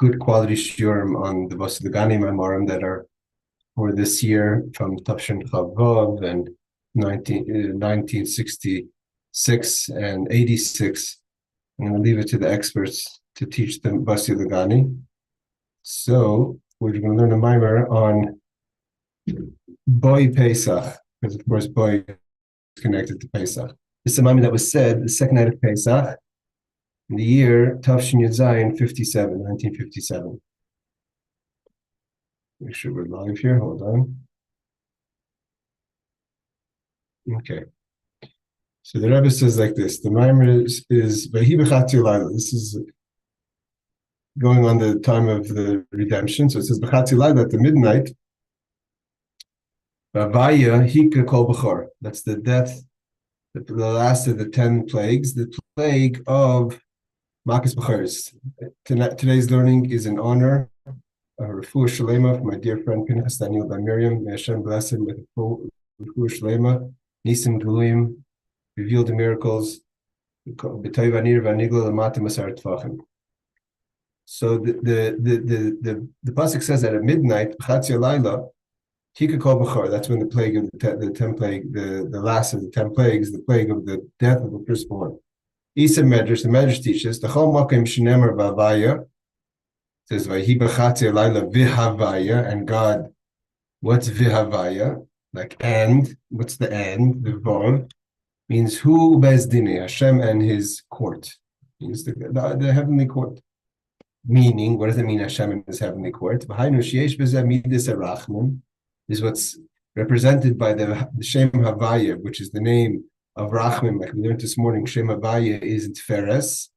good quality shiurim on the Vasidagani Maamarim that are for this year from Tafshin Chavav and 1966 and 86. I'm going to leave it to the experts to teach them Vasidagani. So we're going to learn a Maamar on Boy Pesach, because of course Boy is connected to Pesach. This is a Maamar that was said the second night of Pesach in the year Tafshin Yud Zayin 1957. Make sure we're live here. Hold on. Okay. So the Rebbe says like this. The Maamar is Vayehi BeChatzi HaLaila. This is going on the time of the redemption. So it says BeChatzi HaLaila at the midnight. Vayehi kol b'chor. That's the death, the last of the 10 plagues, the plague of Makas B'chores. Today's learning is in honor of Refuah Shalema from my dear friend Pinchas Daniel by Miriam. May Hashem bless him with a full Refuah Shalema, Nisim Geluim, reveal the miracles. So the pasuk says that at midnight, BeChatzi HaLaila, Hika kol b'chor. That's when the plague of the 10 plague, the last of the 10 plagues, the plague of the death of the firstborn. Isa Medrash, the Medrash teaches the Chol Makom Shenemer V'Havaya. Says Vayehi BeChatzi HaLaila V'Havaya, and God, what's V'Havaya? Like and, what's the and? The Vav means who bezdine, Hashem and His court, means the heavenly court. Meaning, what does it mean? Hashem and His heavenly court. V'Hainu sheyesh b'zeh midas harachman is what's represented by the Shem Havaya, which is the name of Rachmim, like we learned this morning. Shem Havaya is Tferes,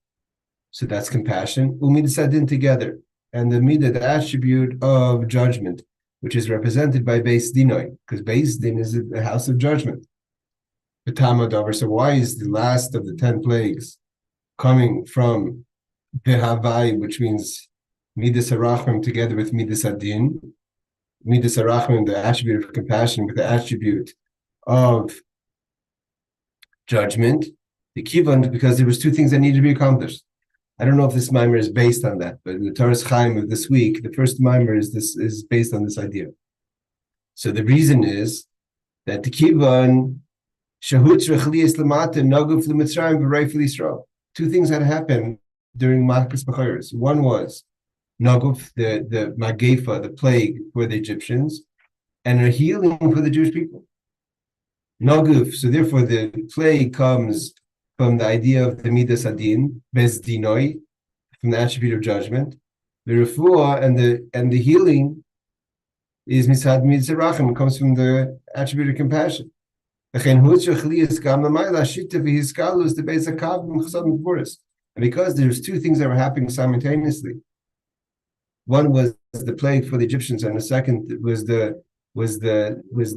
so that's compassion. Umidas adin together. And the midah, the attribute of judgment, which is represented by Beis Dinoi, because Beis Din is the house of judgment. So why is the last of the 10 plagues coming from Vehavai, which means Midas HaRachmim together with Midas Adin? Midas HaRachmim, the attribute of compassion, with the attribute of judgment. The kivan, because there was two things that needed to be accomplished. I don't know if this Maamar is based on that, but in the Torah's Chaim of this week, the first Maamar is based on this idea. So the reason is that the kivan shahutz rechlias lamata naguf l'mitzrayim v'reif l'Yisrael. Two things had happened during Makas B'chores. One was naguf, the magefa, the plague for the Egyptians, and a healing for the Jewish people. Naguf, so therefore the plague comes from the idea of the midas adin, bezdinoi, from the attribute of judgment. The refuah and the healing is misad midas harachim, comes from the attribute of compassion. And because there's two things that were happening simultaneously, one was the plague for the Egyptians, and the second was the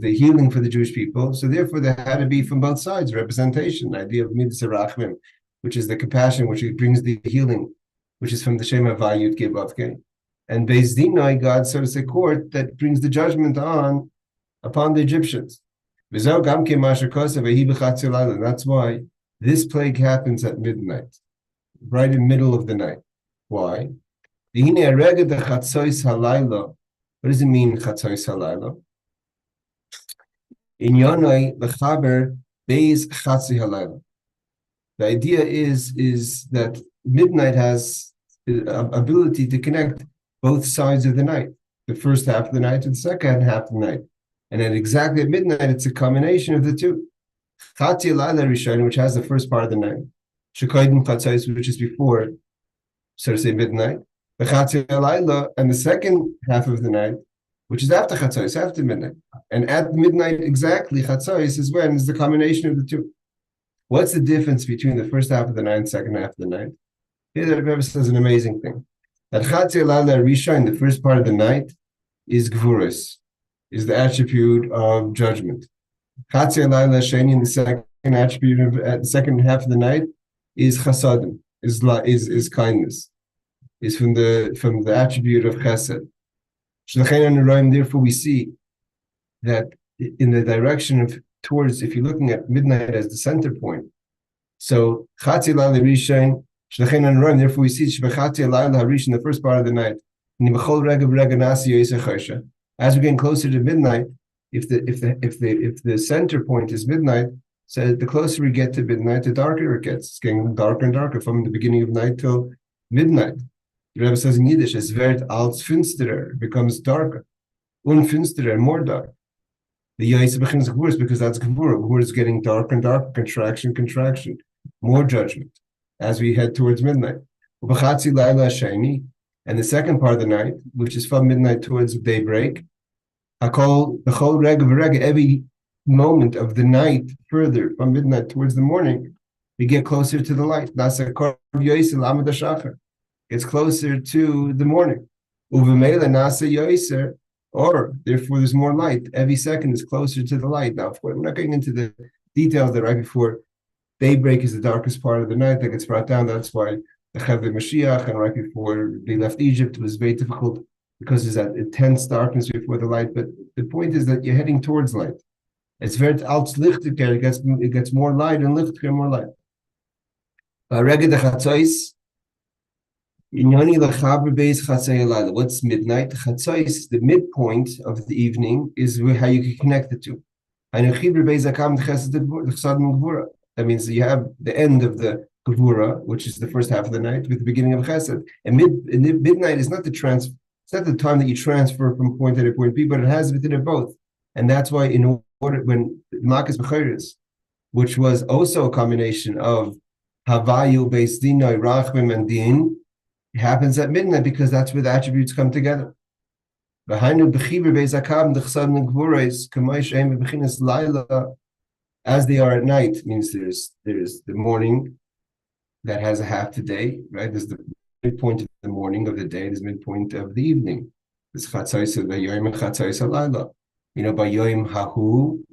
healing for the Jewish people. So therefore, there had to be from both sides representation. The idea of midas harachmim, which is the compassion, which brings the healing, which is from the Shem Havayut Gevavke, and Beis Dinai, God, so to say, court that brings the judgment upon the Egyptians. And that's why this plague happens at midnight, right in the middle of the night. Why? What does it mean, Chatzois HaLaila? In Yonai Lechaber Beis Chatzi HaLaila. The idea is that midnight has the ability to connect both sides of the night, the first half of the night and the second half of the night. And then exactly at midnight, it's a combination of the two. Chatzi HaLaila Rishon, which has the first part of the night, Shekodim Chatzois, which is before, so to say, midnight. The Chatzi HaLaila, and the second half of the night, which is after Chatzois, after midnight. And at midnight exactly, Chatzois is when is the combination of the two. What's the difference between the first half of the night and the second half of the night? Here the Rebbe says an amazing thing. That Chatzi HaLaila Rishon, the first part of the night, is gevurah, is the attribute of judgment. Chatzi HaLaila Sheni, in the second attribute of the second half of the night, is chasadim, is kindness, is from the attribute of chesed. Therefore, we see that in the direction of towards, if you're looking at midnight as the center point, so Chatzi HaLaila Rishon Therefore, we see Shvat in the first part of the night. As we're getting closer to midnight, if the center point is midnight, so the closer we get to midnight, the darker it gets. It's getting darker and darker from the beginning of night till midnight. The Rebbe says in Yiddish, es wird als finsterer, it becomes darker. Unfinsterer, more dark. The Yaisa begins gevurah because that's gevurah. Gevurah is getting darker and darker, contraction, more judgment as we head towards midnight. And the second part of the night, which is from midnight towards daybreak, every moment of the night further from midnight towards the morning, we get closer to the light. It's closer to the morning. Or therefore there's more light. Every second is closer to the light. Now, of course, we're not getting into the details that right before daybreak is the darkest part of the night that gets brought down. That's why the Cheved Mashiach and right before they left Egypt was very difficult because there's that intense darkness before the light. But the point is that you're heading towards light. It's very alt lichtiker. It gets more light and lichtiker, more light. What's midnight? Chatzos is the midpoint of the evening, is how you can connect the two. That means you have the end of the gevurah, which is the first half of the night, with the beginning of chesed. And midnight is not it's not the time that you transfer from point A to point B, but it has within it both. And that's why in order when Makas B'Chayris, which was also a combination of Havayu, Beis Dinai, Rachmim, and Din, it happens at midnight because that's where the attributes come together. As they are at night, means there's the morning that has a half the day, right? There's the midpoint of the morning of the day, there's midpoint of the evening. There's chatzos of Vayehi and chatzos HaLaila. Vayoim hahu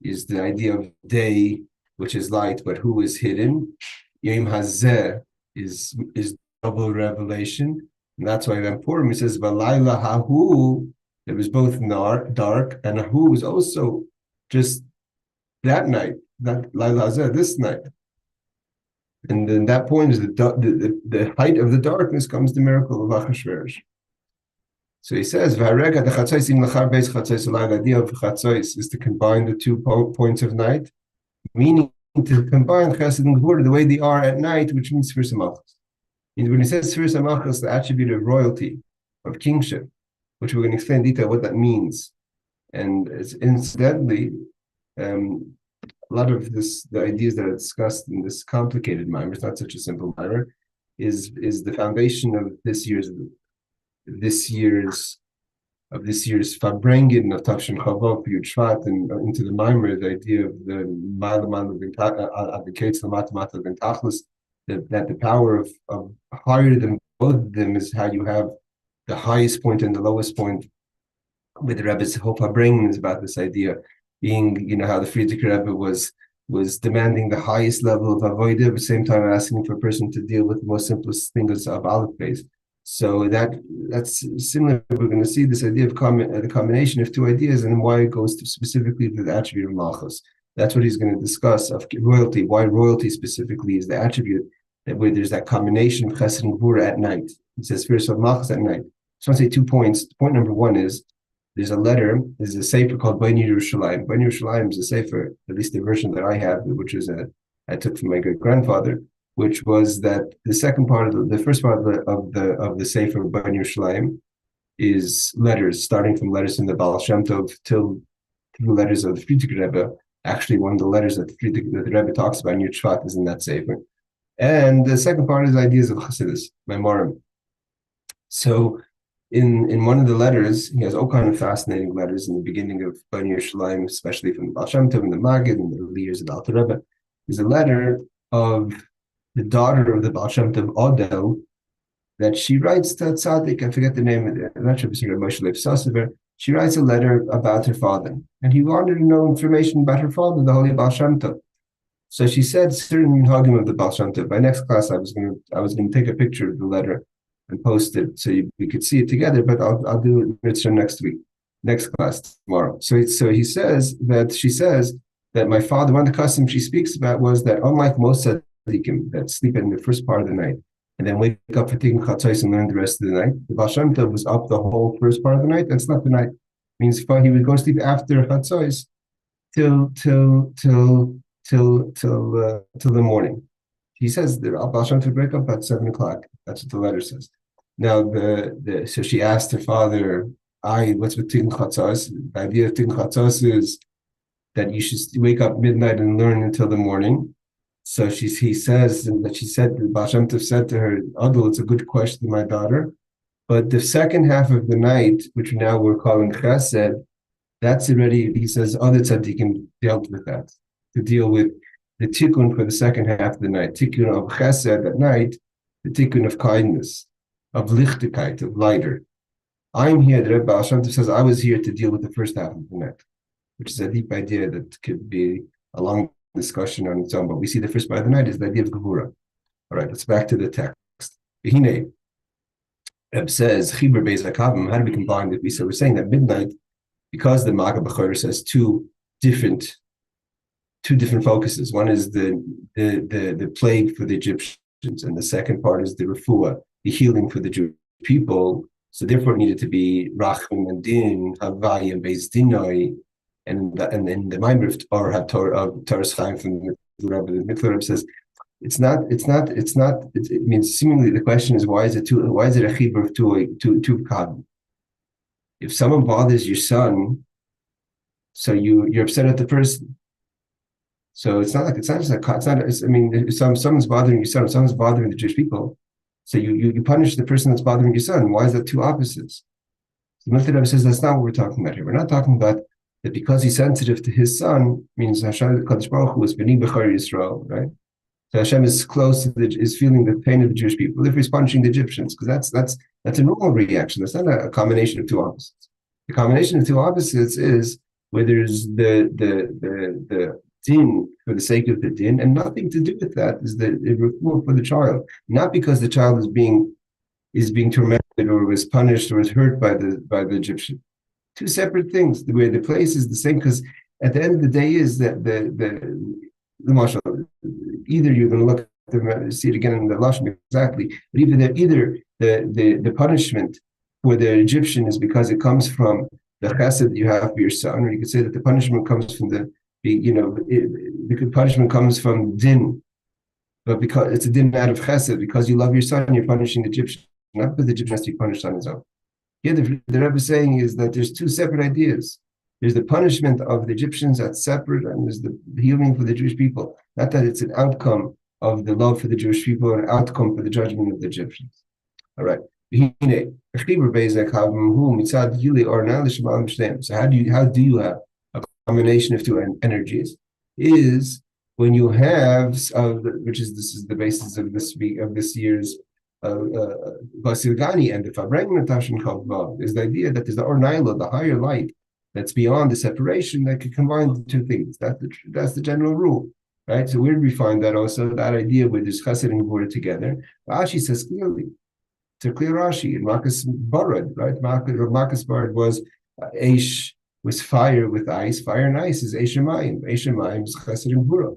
is the idea of day, which is light, but who is hidden. Yom hazeh is double revelation. And that's why in Purim it says, Valayla hahu, it was both dark, and hahu was also just that night, that Laila hazeh, this night. And then that point is the height of the darkness comes the miracle of Achashverosh. So he says, the idea of chatzos is to combine the 2 points of night, meaning to combine chesed and gevurah the way they are at night, which means Sfir Samachos. When he says Sfir Samachos, the attribute of royalty, of kingship, which we're going to explain in detail what that means. And it's incidentally, a lot of the ideas that are discussed in this complicated Maamar, it's not such a simple Maamar, is the foundation of this year's Farbrengen of Tafshin Chavov Shvat and into the Maamar, the idea of the advocates the Matamata of Tachlis, that the power of higher than both of them is how you have the highest point and the lowest point. With the Rebbe's whole Farbrengen is about this idea being, how the Frierdiker Rebbe was demanding the highest level of avodah, at the same time asking for a person to deal with the most simplest things of Aleph base. So that's similar. We're going to see this idea of the combination of 2 ideas and why it goes specifically to the attribute of Malchus. That's what he's going to discuss of royalty. Why royalty specifically is the attribute that where there's that combination of chesed and gevurah at night. He says first of Malchus at night. So I want to say 2 points. Point number 1 is there's a sefer called Vayehi Yerushalayim. Vayehi Yerushalayim is a sefer, at least the version that I have, which is I took from my great grandfather, which was that the second part of the first part of the sefer of Vayehi Yerushalayim is letters, starting from letters in the Baal Shem Tov till the letters of the Frierdiker Rebbe. Actually, one of the letters that the Rebbe talks about in Shvat is in that sefer. And the second part is ideas of chesed, Maamar. So in one of the letters, he has all kind of fascinating letters in the beginning of Vayehi Yerushalayim, especially from the Baal Shem Tov and the Maggid and the early years of the Alter Rebbe. There's a letter of the daughter of the Baal Shem Tov, Odel, that she writes to Tzaddik, I forget the name of it, I'm not sure if it's Moshe Leib Sossever. She writes a letter about her father, and he wanted to know information about her father, the Holy Baal Shem Tov. So she said certain minhagim of the Baal Shem Tov. By next class, I was going to take a picture of the letter and post it so we could see it together. But I'll do it next week, next class tomorrow. So she says that my father, one of the customs she speaks about was that unlike most tzaddikim that sleep in the first part of the night and then wake up for taking chatzos and learn the rest of the night. The Baal Shem Tov was up the whole first part of the night and slept the night. Means he would go to sleep after chatzos till the morning. He says that Baal Shem Tov would wake up at 7:00. That's what the letter says. Now so she asked her father, what's with Tikkun Chatzos? The idea of Tikkun Chatzos is that you should wake up midnight and learn until the morning. So he says that the Baal Shem Tov said to her, Adul, it's a good question, my daughter. But the second half of the night, which now we're calling chesed, that's already, he says, other tzaddikim dealt with that, to deal with the tikkun for the second half of the night. Tikkun of chesed at night, the tikkun of kindness, of lichtigkeit, of lighter. I'm here, the Rebbe Baal Shem Tov says, I was here to deal with the first half of the night, which is a deep idea that could be a long discussion on its own. But we see the first part of the night is the idea of gevurah. All right, let's back to the text. Vayehi Rebbe says, Chibur Beis HaKavim, how do we combine it? So we're saying that midnight, because the Maamar Text says two different focuses. One is the plague for the Egyptians, and the second part is the refuah, the healing for the Jewish people. So therefore, it needed to be Rachum and Din, Havai and Beis Dinoi, and in the Maamar of Torah's Chaim from the Rebbe says it means seemingly the question is why is it a chibur of two kavim? If someone bothers your son, so you're upset at the person. So if someone's bothering your son, if someone's bothering the Jewish people, so you punish the person that's bothering your son. Why is that two opposites? So the Rebbe says that's not what we're talking about here. We're not talking about that because he's sensitive to his son means Hashem Kadosh Baruch Hu is B'nai B'char Yisrael, right? So Hashem is close to is feeling the pain of the Jewish people if he's punishing the Egyptians, because that's a normal reaction. That's not a combination of two opposites. The combination of two opposites is where there's the din for the sake of the din, and nothing to do with that is the refuah for the child, not because the child is being tormented or was punished or was hurt by the Egyptian. Two separate things. The way the place is the same, because at the end of the day is that the marshal, either you're going to look at them, see it again in the lashon exactly, but either the punishment for the Egyptian is because it comes from the chesed that you have for your son, or you could say that the punishment comes from the punishment comes from din, but because it's a din out of chesed, because you love your son, you're punishing the Egyptian, not because the Egyptian has to be punished on his own. Here, the Rebbe is saying is that there's two separate ideas. There's the punishment of the Egyptians that's separate, and there's the healing for the Jewish people. Not that it's an outcome of the love for the Jewish people, an outcome for the judgment of the Egyptians. All right. So how do you have a combination of two energies? Is when you have this is the basis of this year's Basilgani and the Fabrengen Tashin Chavvav is the idea that there's the Ornaila, the higher light that's beyond the separation that could combine the two things. That's the general rule, right? So where do we find that also? That idea where there's chesed and gevurah together. Rashi says clearly, it's a clear Rashi in Makas Barad, right? Makas Barad was Eish was fire with ice. Fire and ice is Eish Shemayim. Eish Shemayim is chesed and gevurah.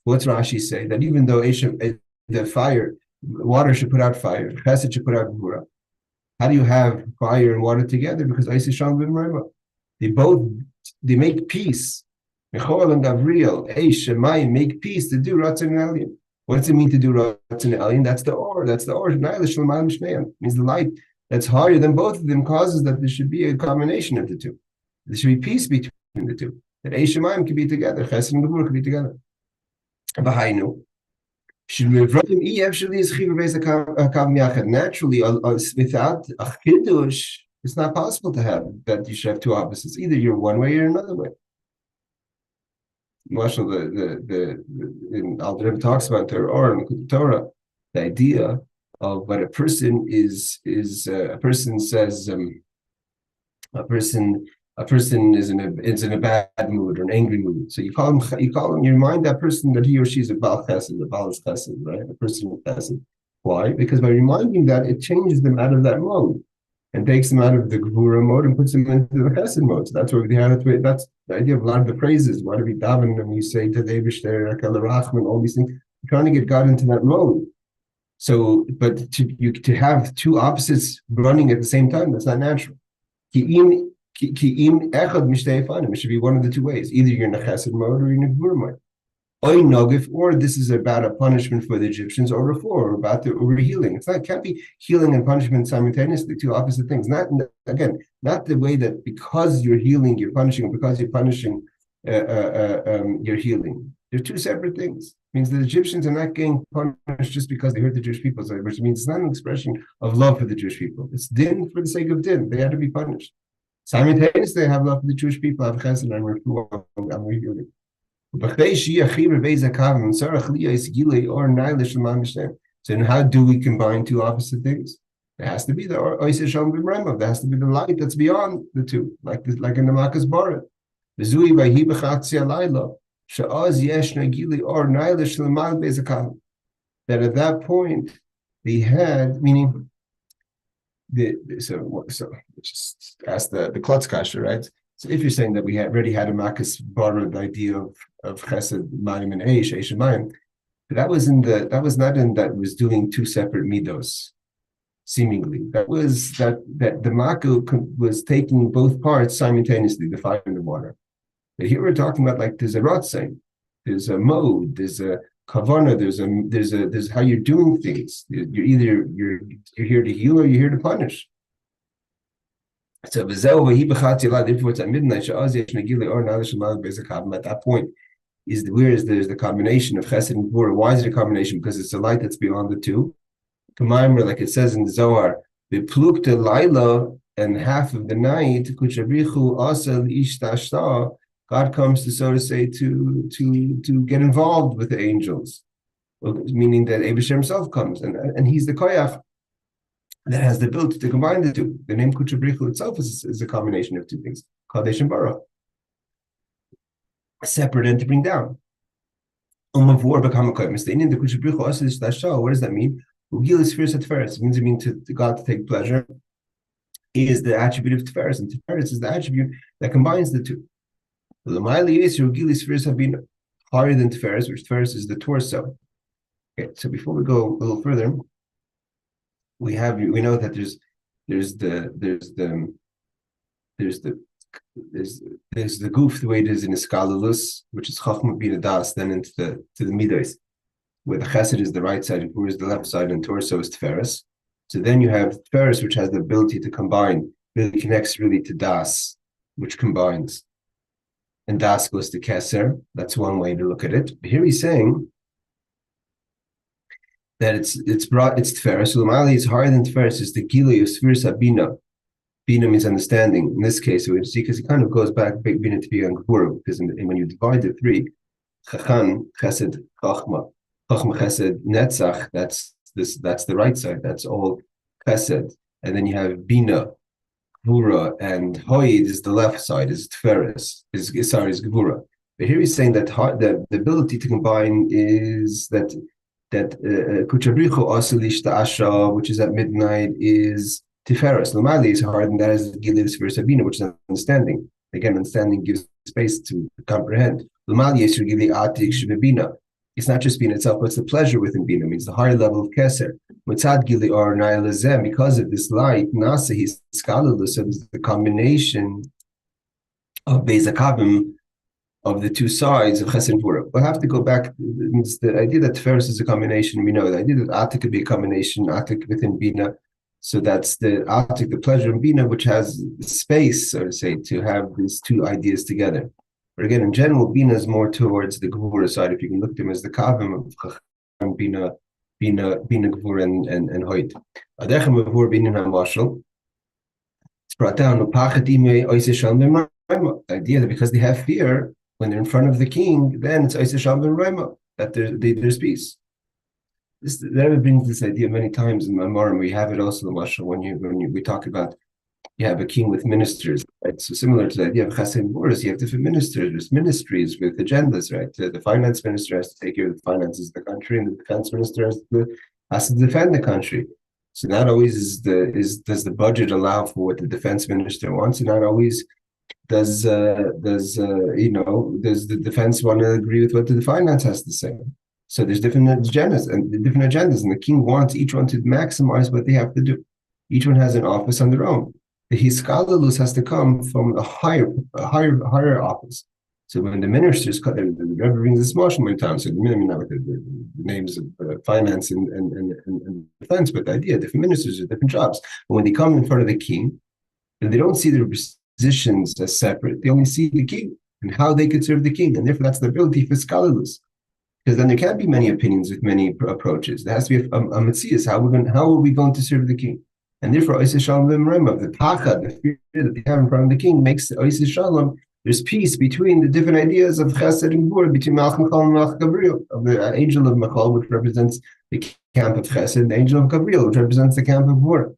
What's Rashi say? That even though the fire, water should put out fire, chesed should put out gevurah. How do you have fire and water together? Because ice is shalom b'mrema. They make peace. Mechol and Gabriel, Eish Shemayim make peace to do Ratzon and Elyon. What does it mean to do Ratzon and Elyon? That's the or. Means the light that's higher than both of them causes that there should be a combination of the two. There should be peace between the two. That Eish Shemayim can be together, chesed and gevurah can be together. B'hainu. Naturally, without a chiddush, it's not possible to have that you should have two opposites. Either you're one way or another way. Marshall, the Rebbe talks about Torah and the Torah, the idea of what a person is a person says a person is in a bad mood or an angry mood. So you remind that person that he or she is a Baal Chesed, a Baal Chesed, right? A person with Chesed. Why? Because by reminding that, it changes them out of that mode and takes them out of the gevurah mode and puts them into the chesed mode. So that's where that's the idea of a lot of the phrases. Why do we daven and we say to the Eibishter, all these things? trying to get God into that mode. So, but to have two opposites running at the same time, that's not natural. It should be one of the two ways. Either you're in a chesed mode or you're in a gevurah mode. Or this is about a punishment for the Egyptians, or about the healing. It can't be healing and punishment simultaneously, two opposite things. Not the way that because you're healing, you're punishing, or because you're punishing, you're healing. They're two separate things. It means the Egyptians are not getting punished just because they hurt the Jewish people, which means it's not an expression of love for the Jewish people. It's din for the sake of din. They had to be punished. Simultaneously, they have love for the Jewish people. Have chesed and refuah. So then how do we combine two opposite things? There has to be the Oisei Shalom B'Rema. There has to be the light that's beyond the two, like in the Makas Bara. Vayehi BeChatzi HaLaila she'az yeshna gilui or naila shlemal beis hakavim. That at that point they had, meaning so just ask the Klutz Kasha, right? So if you're saying that we had already had a Makas Bara, the idea of chesed, mayim, and eish and mayim, but that was not in that was doing two separate midos, seemingly. That was that the Maku was taking both parts simultaneously, the fire and the water. But here we're talking about like there's a ratzon, there's a mode, there's a kavanah, there's how you're doing things. You're here to heal or you're here to punish. So Vayehi BeChatzi HaLaila, therefore it's at midnight. At that point there's the combination of chesed and gevurah. Why is it a combination? Because it's a light that's beyond the two. Maamar, like it says in the Zohar, the plukta laila, and half of the night, God comes to, so to say, to get involved with the angels, meaning that Abishar himself comes, and he's the koyach that has the ability to combine the two. The name Kuchabrichu itself is a combination of two things, Kadesh and Bara, separate and to bring down. What does that mean? It means to God to take pleasure is the attribute of Tiferes, and Tiferes is the attribute that combines the two. The Gilis have been higher than Tiferes, which Tiferes is the torso. Okay, so before we go a little further, we know that there's the goof, the way it is in Iskalulus, which is Chachma Bina Das, then into the Midos, where the chesed is the right side and gevurah is the left side, and torso is Tiferes. So then you have Tiferes, which has the ability to combine, really connects really to Das, which combines. And Das goes to Keser. That's one way to look at it. But here he's saying that it's Tiferes. So Lamali is higher than Tiferes, is the Gilui of Sfiras Bina. Bina means understanding. In this case, we see, because it kind of goes back Bina to be on gevurah, because when you divide the three, Chachan, Chesed, Chachma, Chesed, Netzach, that's the right side. That's all Chesed. And then you have Bina, gevurah, and Hoid is the left side, is Tiferes, is gevurah. But here he's saying that the ability to combine is that Kuchabrichu Asalish Asha, which is at midnight, is Tiferes. Lamali is hard, and that is Gilis for Sabina, which is understanding. Again, understanding gives space to comprehend. Lamali is Gili Atik Shvebina. It's not just Bina itself, but it's the pleasure within Bina, means the higher level of Keser. Mutzad Gili or Nailazem, because of this light, Nasa his Skalulus, so there's the combination of Beis HaKavim, of the two sides of chesed and gevurah. We'll have to go back. Means the idea that Tiferes is a combination, we know. The idea that Atik could be a combination, Atik within Bina. So that's the Atik, the pleasure in Bina, which has space, so to say, to have these two ideas together. But again, in general, Bina is more towards the gevurah side. If you can look at them as the kavim of Chacham, Bina, gevurah, and Hoyt. Adechem gevurah Bina HaMashal. It's brought down. The idea that because they have fear, when they're in front of the king, then it's Oisei Shalom B'Rema, that there's peace. The Rebbe brings this idea many times in Maamar, and we have it also in Mashal when we talk about you have a king with ministers, right? So similar to the idea of chesed and gevurah, you have different ministers. There's ministries with agendas, right? The finance minister has to take care of the finances of the country, and the defense minister has to defend the country. So not always does the budget allow for what the defense minister wants, and not always does the defense want to agree with what the finance has to say. So there's different agendas, and the king wants each one to maximize what they have to do. Each one has an office on their own. The hiskalalus has to come from a higher office. So when the ministers, the Rebbe brings this motion many times, so the names of finance and defense, but the idea, different ministers are different jobs. But when they come in front of the king, then they don't see their positions as separate. They only see the king and how they could serve the king, and therefore that's the ability for scholars. Because then there can't be many opinions with many approaches. There has to be a metzius. How are we going to serve the king? And therefore, Oisei Shalom Lemrema, the pachad, the fear that they have in front of the king, makes Oisei Shalom. There's peace between the different ideas of chesed and gevurah, between Malach Michal and Malach Gabriel, of the angel of Michal, which represents the camp of chesed, and the angel of Gabriel, which represents the camp of gevurah.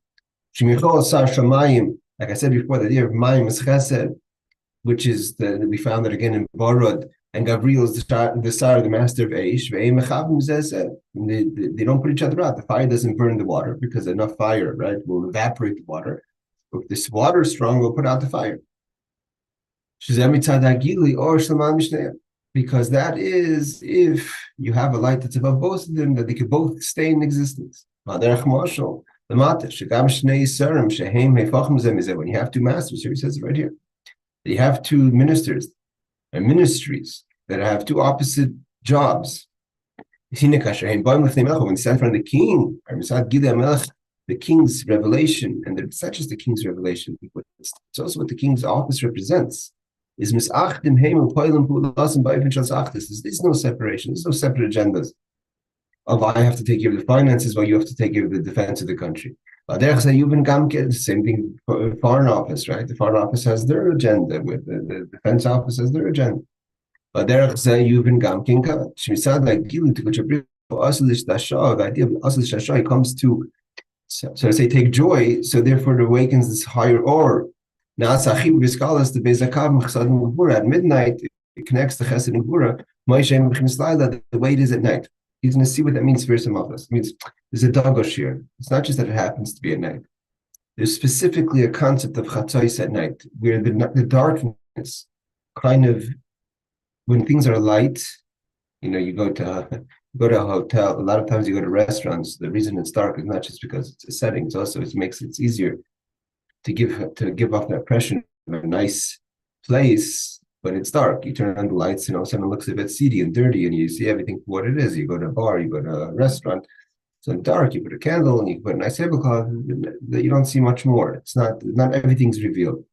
Shemichol Sar Shamayim, like I said before, the idea of Mayim is chesed, which is we found that again in Barad, and Gabriel is the star, the master of Eish. They don't put each other out. The fire doesn't burn the water because enough fire, right, will evaporate the water. If this water is strong, we'll put out the fire. Because that is if you have a light that's above both of them, that they could both stay in existence. When you have two masters, here he says it right here. You have two ministers and ministries that have two opposite jobs. When you stand in front of the king, the king's revelation, and it's not just the king's revelation, it's also what the king's office represents. Is there's no separation, there's no separate agendas. I have to take care of the finances while you have to take care of the defense of the country. The same thing for foreign office, right? The foreign office has their agenda, with the defense office has their agenda. The idea of asl shasha comes to, so I say, take joy, so therefore it awakens this higher aura. Now, at midnight, it connects the chesed and gevurah, the way it is at night. He's going to see what that means for some of us. It means there's a dagosh here. It's not just that it happens to be at night. There's specifically a concept of chatzos at night, where the darkness kind of, when things are light, you go to a hotel. A lot of times you go to restaurants. The reason it's dark is not just because it's a setting. It's also it makes it easier to give off the impression of a nice place. But it's dark. You turn on the lights, someone looks a bit seedy and dirty, and you see everything for what it is. You go to a bar, you go to a restaurant, it's dark, you put a candle, and you put a nice tablecloth, you don't see much more. It's not everything's revealed.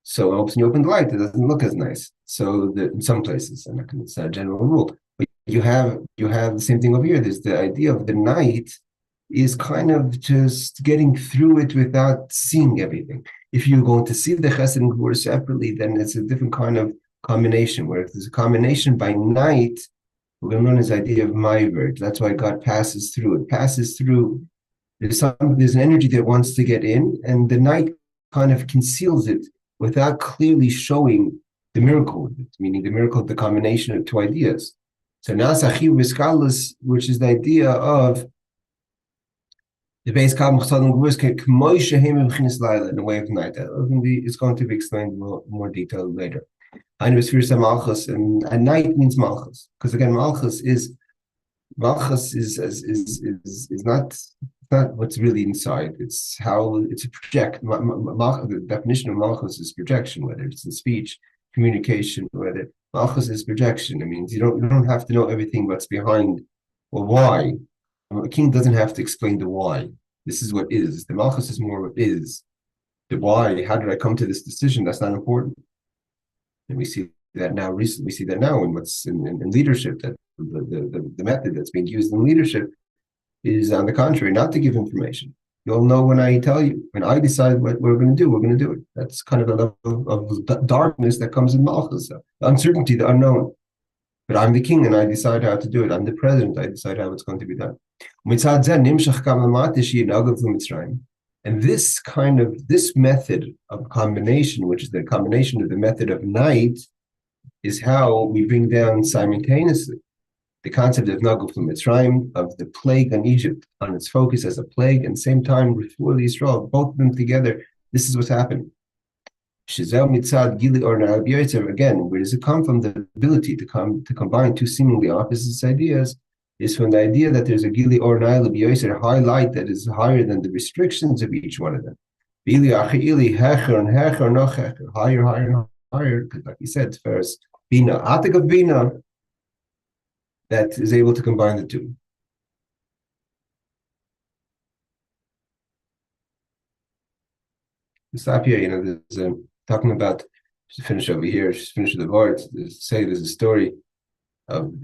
So when you open the light, it doesn't look as nice. So in some places, and it's not a general rule. But you have the same thing over here. There's the idea of the night is kind of just getting through it without seeing everything. If you're going to see the chesed and gevurah separately, then it's a different kind of combination. Where if there's a combination by night, we're going to learn this idea of ma'ivert. That's why God passes through. It passes through. There's an energy that wants to get in, and the night kind of conceals it without clearly showing the miracle, meaning the miracle of the combination of two ideas. So nas achiv v'skalos, which is the idea of the base in the way of night. It's going to be explained more detail later. And night means malchus, because again, malchus is not what's really inside. It's how it's a project. The definition of malchus is projection, whether it's in speech, communication, whether malchus is projection. It means you don't have to know everything what's behind or why. A king doesn't have to explain the why. This is what is. The malchus is more what is. The why, how did I come to this decision? That's not important. And we see that now recently. We see that now in what's in leadership, that the method that's being used in leadership is, on the contrary, not to give information. You'll know when I tell you. When I decide what we're going to do, we're going to do it. That's kind of a level of darkness that comes in malchus. The uncertainty, the unknown. But I'm the king and I decide how to do it. I'm the president. I decide how it's going to be done. And this method of combination, which is the combination of the method of night, is how we bring down simultaneously the concept of Nagul from Mitzrayim, of the plague on Egypt, on its focus as a plague, and same time, before the Israel, both of them together. This is what's happening. Shizel mitzad gili or again, where does it come from? The ability to combine two seemingly opposite ideas is from the idea that there's a gili or a high light that is higher than the restrictions of each one of them. Higher, higher, higher, because like you said, first, bina, atik of bina, that is able to combine the two. Stop here, there's talking about, just finish over here, just finish the words, say there's a story of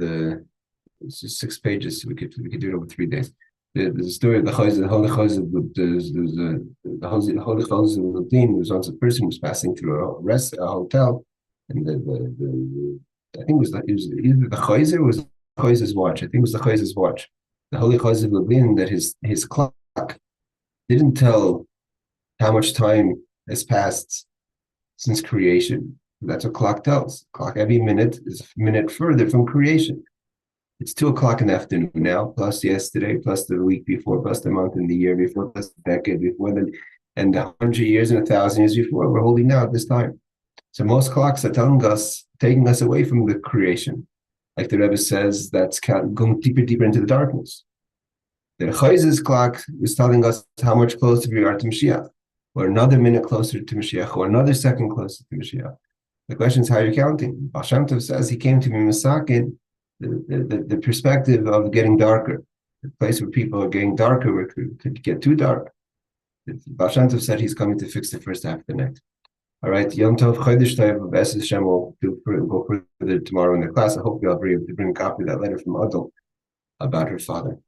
it's just 6 pages, so we could do it over 3 days. There's a story of the chesed, the holy chesed, the holy chesed of Lutin. There was once a person who was passing through a hotel, and I think it was either the chesed or was the chesed's watch. I think it was the chesed's watch. The holy chesed of Lutin, that his clock didn't tell how much time has passed since creation. That's what clock tells. Clock every minute is a minute further from creation. It's 2:00 in the afternoon now, plus yesterday, plus the week before, plus the month and the year before, plus the decade before, and 100 years and 1,000 years before. We're holding now at this time. So most clocks are taking us away from the creation. Like the Rebbe says, that's going deeper into the darkness. The Chayz's clock is telling us how much closer we are to Mashiach, or another minute closer to Mashiach, or another second closer to Mashiach. The question is how you're counting. Baal Shem Tov says he came to be Masakin, the perspective of getting darker, the place where people are getting darker, where it could get too dark. Baal Shem Tov said he's coming to fix the first half of the night. All right, Yom Tov, Chodesh Tov, B'ez Hashem, we'll go further tomorrow in the class. I hope you'll be able to bring a copy of that letter from Adel about her father.